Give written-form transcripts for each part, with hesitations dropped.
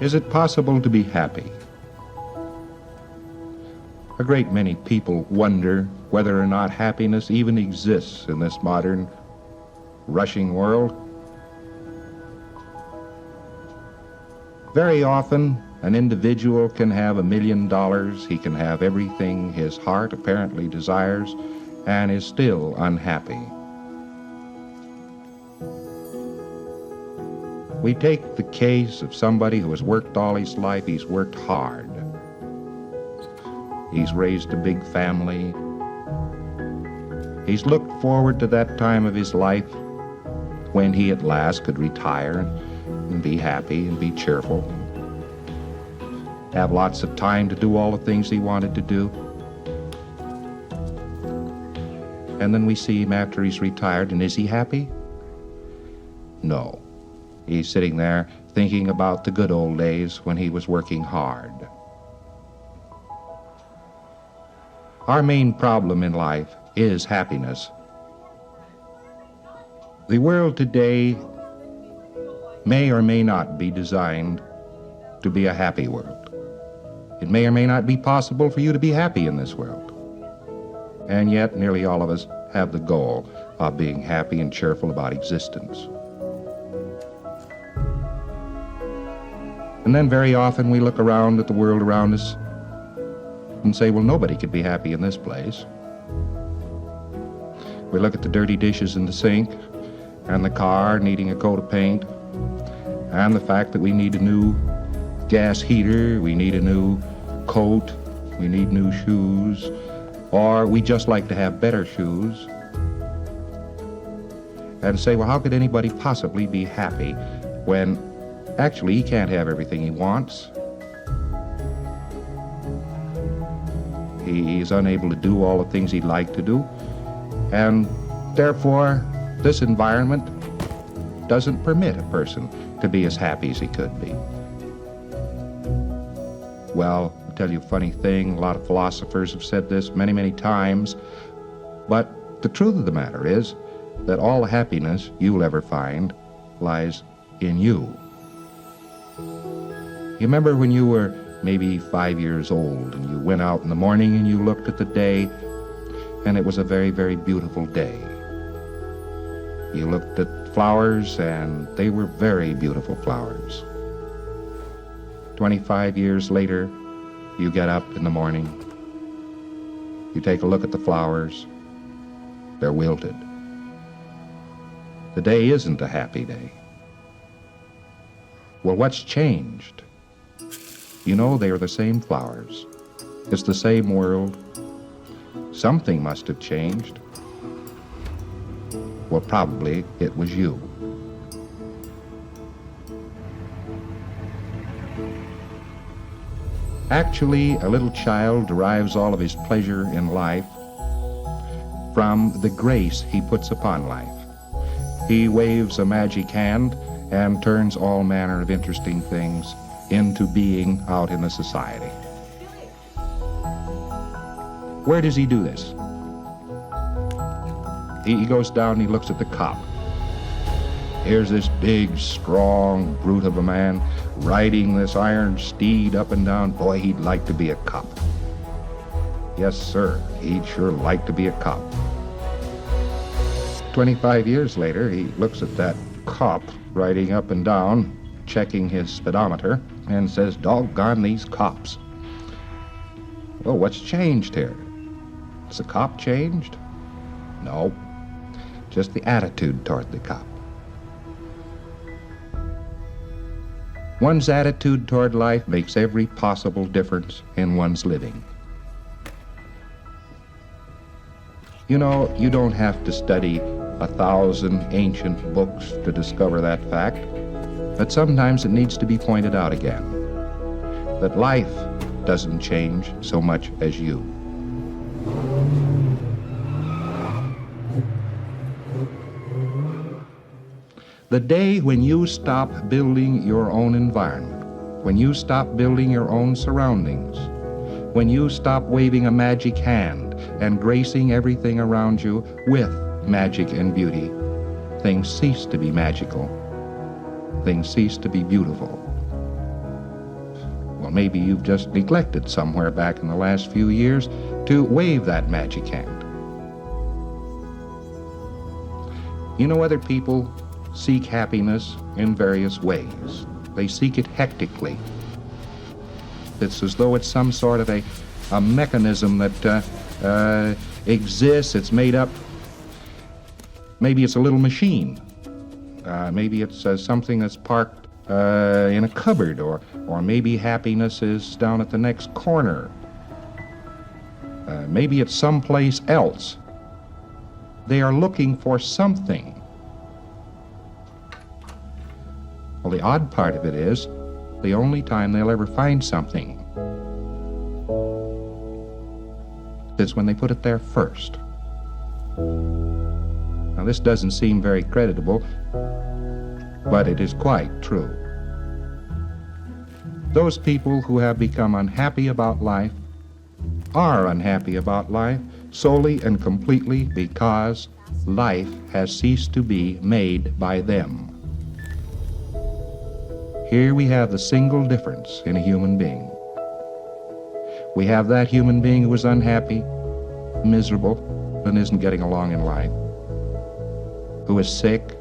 Is it possible to be happy? A great many people wonder whether or not happiness even exists in this modern, rushing world. Very often, an individual can have $1 million, he can have everything his heart apparently desires, and is still unhappy. We take the case of somebody who has worked all his life. He's worked hard. He's raised a big family. He's looked forward to that time of his life when he at last could retire and be happy and be cheerful, have lots of time to do all the things he wanted to do. And then we see him after he's retired, and is he happy? No. He's sitting there thinking about the good old days when he was working hard. Our main problem in life is happiness. The world today may or may not be designed to be a happy world. It may or may not be possible for you to be happy in this world. And yet, nearly all of us have the goal of being happy and cheerful about existence. And then very often we look around at the world around us and say, well, nobody could be happy in this place. We look at the dirty dishes in the sink, and the car needing a coat of paint, and the fact that we need a new gas heater, we need a new coat, we need new shoes, or we just like to have better shoes, and say, well, how could anybody possibly be happy when actually he can't have everything he wants? He's unable to do all the things he'd like to do, and therefore this environment doesn't permit a person to be as happy as he could be. Well, I'll tell you a funny thing, a lot of philosophers have said this many, many times, but the truth of the matter is that all the happiness you'll ever find lies in you. You remember when you were maybe 5 years old and you went out in the morning and you looked at the day, and it was a very, very beautiful day. You looked at flowers and they were very beautiful flowers. 25 years later, you get up in the morning, you take a look at the flowers, they're wilted. The day isn't a happy day. Well, what's changed? You know, they are the same flowers. It's the same world. Something must have changed. Well, probably it was you. Actually, a little child derives all of his pleasure in life from the grace he puts upon life. He waves a magic hand and turns all manner of interesting things into being out in the society. Where does he do this? He goes down and he looks at the cop. Here's this big, strong brute of a man riding this iron steed up and down. Boy, he'd like to be a cop. Yes, sir, he'd sure like to be a cop. 25 years later, he looks at that cop riding up and down, checking his speedometer, and says, doggone these cops. Well, what's changed here? Has the cop changed? No, just the attitude toward the cop. One's attitude toward life makes every possible difference in one's living. You know, you don't have to study 1,000 ancient books to discover that fact, but sometimes it needs to be pointed out again, that life doesn't change so much as you. The day when you stop building your own environment, when you stop building your own surroundings, when you stop waving a magic hand and gracing everything around you with magic and beauty, things cease to be magical. Things cease to be beautiful. Well, maybe you've just neglected somewhere back in the last few years to wave that magic hand. You know, other people seek happiness in various ways. They seek it hectically. It's as though it's some sort of a mechanism that exists. It's made up. Maybe it's a little machine. Maybe it's something that's parked in a cupboard, or maybe happiness is down at the next corner. Maybe it's someplace else. They are looking for something. Well, the odd part of it is, the only time they'll ever find something is when they put it there first. Now, this doesn't seem very creditable, but it is quite true. Those people who have become unhappy about life are unhappy about life solely and completely because life has ceased to be made by them. Here we have the single difference in a human being. We have that human being who is unhappy, miserable, and isn't getting along in life, who is sick,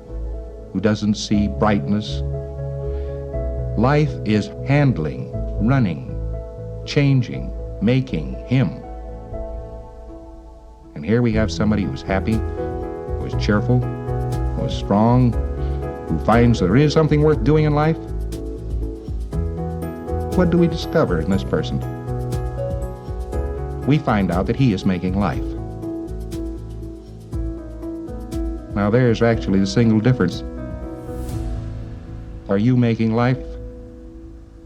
who doesn't see brightness. Life is handling, running, changing, making him. And here we have somebody who's happy, who is cheerful, who is strong, who finds there is something worth doing in life. What do we discover in this person? We find out that he is making life. Now there's actually the single difference. Are you making life,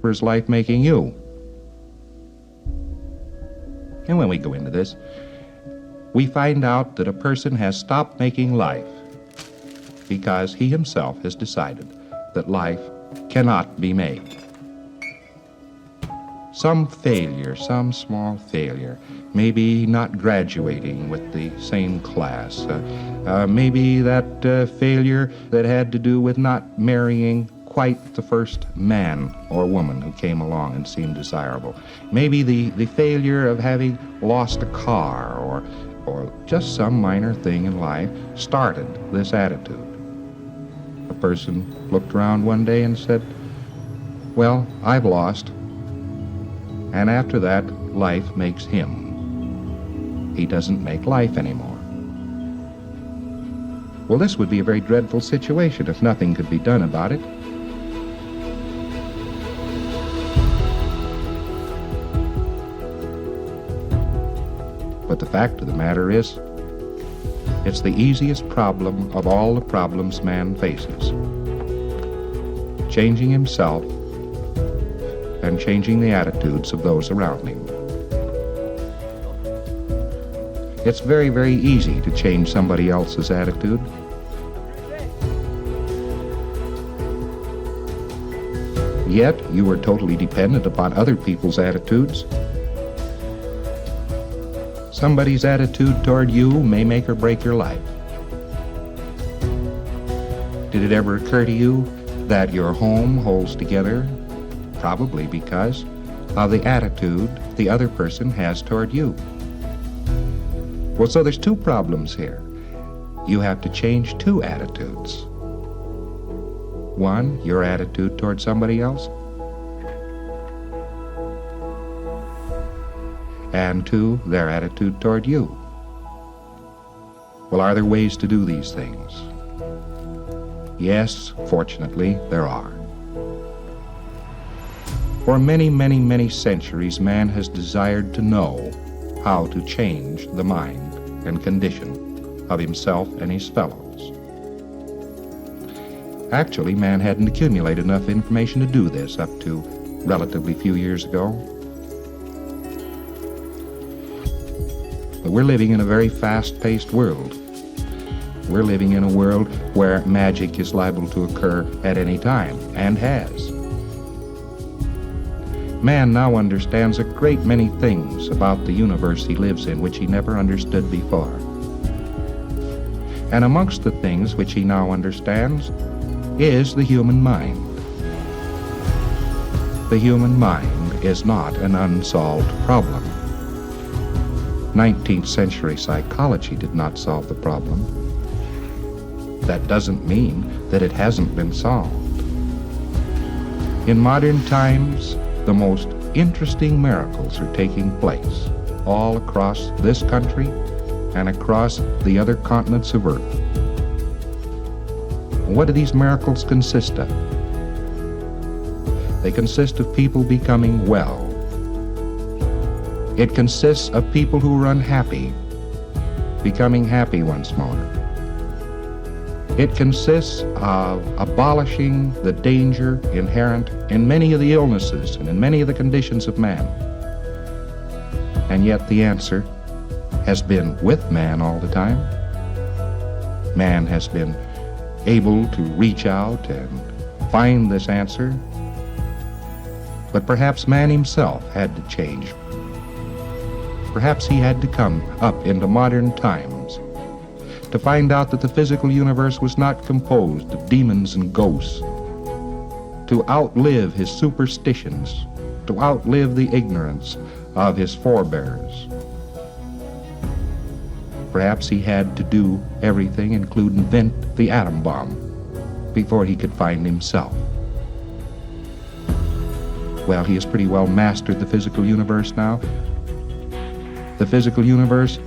or is life making you? And when we go into this, we find out that a person has stopped making life because he himself has decided that life cannot be made. Some failure, some small failure, maybe not graduating with the same class, maybe that failure that had to do with not marrying quite the first man or woman who came along and seemed desirable. Maybe the failure of having lost a car, or just some minor thing in life started this attitude. A person looked around one day and said, well, I've lost. And after that, life makes him. He doesn't make life anymore. Well, this would be a very dreadful situation if nothing could be done about it. But the fact of the matter is, it's the easiest problem of all the problems man faces. Changing himself and changing the attitudes of those around him. It's very, very easy to change somebody else's attitude. Yet you are totally dependent upon other people's attitudes. Somebody's attitude toward you may make or break your life. Did it ever occur to you that your home holds together? Probably because of the attitude the other person has toward you. Well, so there's two problems here. You have to change two attitudes. One, your attitude toward somebody else. And two, their attitude toward you. Well, are there ways to do these things? Yes, fortunately, there are. For many, many, many centuries, man has desired to know how to change the mind and condition of himself and his fellows. Actually, man hadn't accumulated enough information to do this up to relatively few years ago. But we're living in a very fast-paced world. We're living in a world where magic is liable to occur at any time, and has. Man now understands a great many things about the universe he lives in which he never understood before. And amongst the things which he now understands is the human mind. The human mind is not an unsolved problem. 19th century psychology did not solve the problem. That doesn't mean that it hasn't been solved. In modern times, the most interesting miracles are taking place all across this country and across the other continents of Earth. What do these miracles consist of? They consist of people becoming well. It consists of people who are unhappy becoming happy once more. It consists of abolishing the danger inherent in many of the illnesses and in many of the conditions of man. And yet the answer has been with man all the time. Man has been able to reach out and find this answer. But perhaps man himself had to change. Perhaps he had to come up into modern times to find out that the physical universe was not composed of demons and ghosts, to outlive his superstitions, to outlive the ignorance of his forebears. Perhaps he had to do everything, including invent the atom bomb, before he could find himself. Well, he has pretty well mastered the physical universe now. The physical universe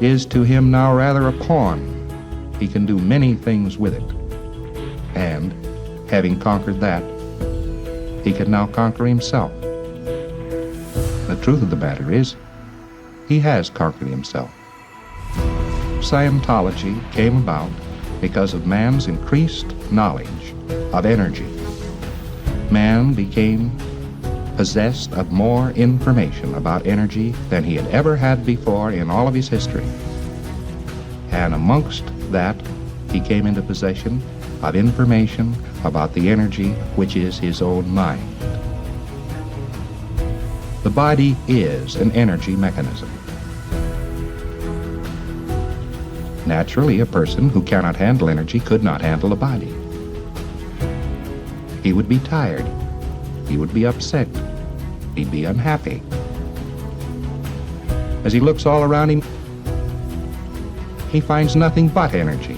is to him now rather a pawn. He can do many things with it. And, having conquered that, he can now conquer himself. The truth of the matter is, he has conquered himself. Scientology came about because of man's increased knowledge of energy. Man became possessed of more information about energy than he had ever had before in all of his history. And amongst that, he came into possession of information about the energy which is his own mind. The body is an energy mechanism. Naturally, a person who cannot handle energy could not handle a body. He would be tired. He would be upset. He'd be unhappy. As he looks all around him, he finds nothing but energy.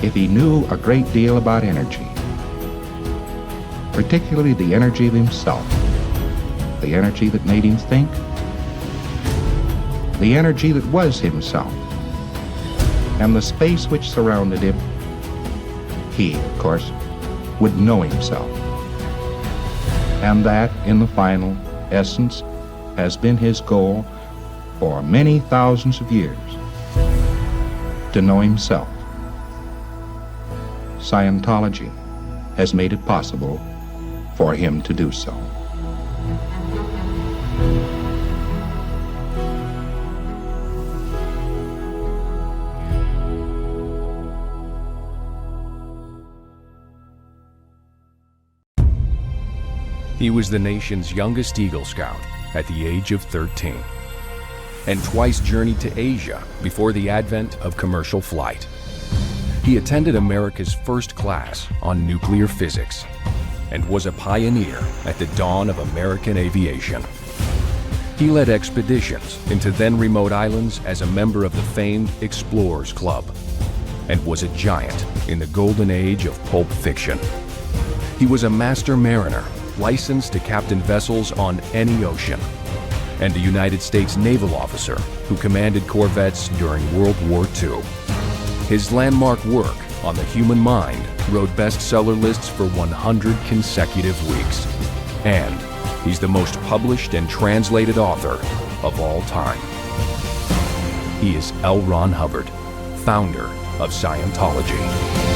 If he knew a great deal about energy, particularly the energy of himself, the energy that made him think, the energy that was himself, and the space which surrounded him, he, of course, would know himself. And that, in the final essence, has been his goal for many thousands of years, to know himself. Scientology has made it possible for him to do so. He was the nation's youngest Eagle Scout at the age of 13, and twice journeyed to Asia before the advent of commercial flight. He attended America's first class on nuclear physics and was a pioneer at the dawn of American aviation. He led expeditions into then remote islands as a member of the famed Explorers Club and was a giant in the golden age of pulp fiction. He was a master mariner, licensed to captain vessels on any ocean, and a United States naval officer who commanded corvettes during World War II. His landmark work on the human mind rode bestseller lists for 100 consecutive weeks, and he's the most published and translated author of all time. He is L Ron Hubbard, founder of Scientology.